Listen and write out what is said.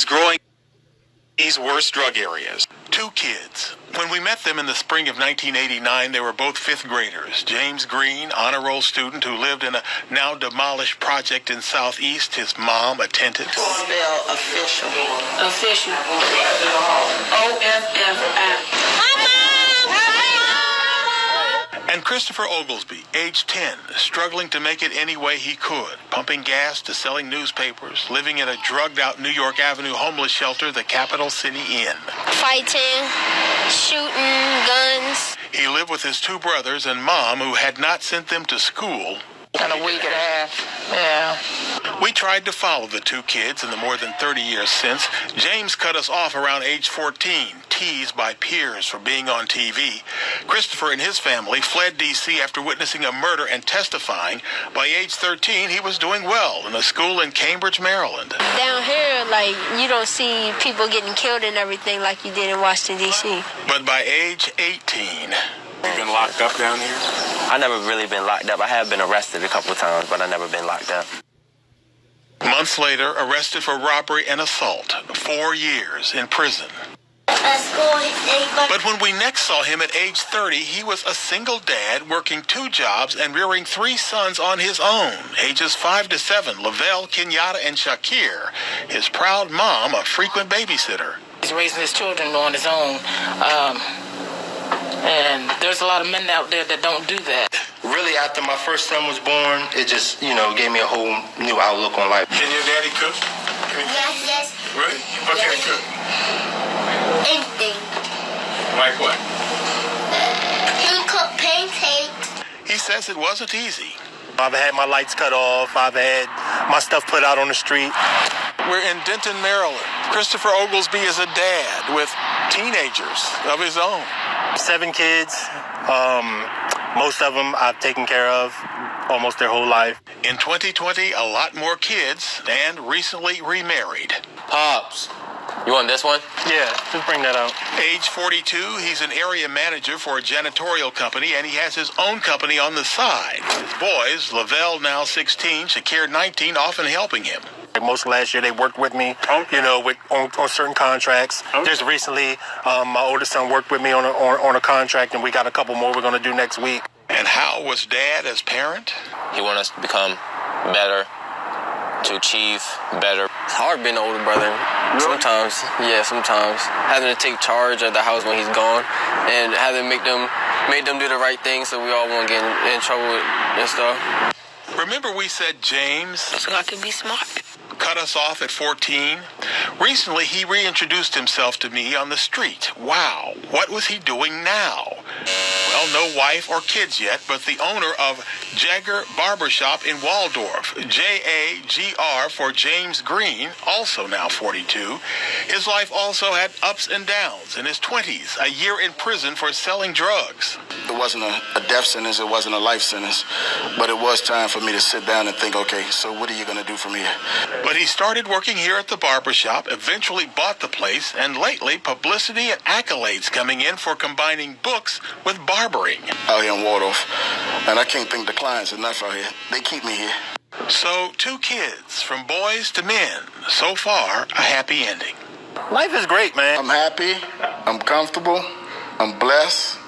He's growing these worst drug areas. Two kids. When we met them in the spring of 1989, they were both fifth graders. James Green, honor roll student who lived in a now demolished project in Southeast. His mom attended. Spell official. Official. O-F-F-I. And Christopher Oglesby, age 10, struggling to make it any way he could, pumping gas to selling newspapers, living in a drugged-out New York Avenue homeless shelter, the Capital City Inn. Fighting, shooting, guns. He lived with his two brothers and mom, who had not sent them to school. In a week and a half, yeah. We tried to follow the two kids in the more than 30 years since. James cut us off around age 14, teased by peers for being on TV. Christopher and his family fled D.C. after witnessing a murder and testifying. By age 13, he was doing well in a school in Cambridge, Maryland. Down here, like, you don't see people getting killed and everything like you did in Washington, D.C. But by age 18... You been locked up down here? I never really been locked up. I have been arrested a couple of times, but I never been locked up. Months later, arrested for robbery and assault. 4 years in prison. But when we next saw him at age 30, he was a single dad working 2 jobs and rearing 3 sons on his own, ages 5 to 7, Lavelle, Kenyatta, and Shakir. His proud mom, a frequent babysitter. He's raising his children on his own. And there's a lot of men out there that don't do that. Really, after my first son was born, it just, gave me a whole new outlook on life. Can your daddy cook? Yes. Really? What can he cook? Anything. Like what? He cook pancakes. He says it wasn't easy. I've had my lights cut off. I've had my stuff put out on the street. We're in Denton, Maryland. Christopher Oglesby is a dad with teenagers of his own. 7 kids. Most of them I've taken care of almost their whole life. In 2020, a lot more kids and recently remarried. Pops, you want this one? Yeah, just bring that out. Age 42, he's an area manager for a janitorial company, and he has his own company on the side. His boys, Lavelle now 16, Shakir 19, often helping him. Like most of last year, they worked with me, on certain contracts. Just recently, my oldest son worked with me on a contract, and we got a couple more we're going to do next week. And how was Dad as parent? He wants us to become better, to achieve better. It's hard being an older brother. Sometimes. Having to take charge of the house when he's gone, and having to make them do the right thing, so we all won't get in trouble and stuff. Remember we said James? So I can be smart. Cut us off at 14. Recently, he reintroduced himself to me on the street. Wow, what was he doing now? Well, no wife or kids yet, but the owner of Jagger Barbershop in Waldorf, Jagr for James Green, also now 42. His life also had ups and downs. In his 20s, a year in prison for selling drugs. It wasn't a death sentence, it wasn't a life sentence, but it was time for me to sit down and think, okay, so what are you going to do from here? But he started working here at the barbershop, eventually bought the place, and lately publicity and accolades coming in for combining books with barbering. Out here in Waldorf, and I can't thank the clients enough out here. They keep me here. So 2 kids, from boys to men. So far, a happy ending. Life is great, man. I'm happy, I'm comfortable, I'm blessed.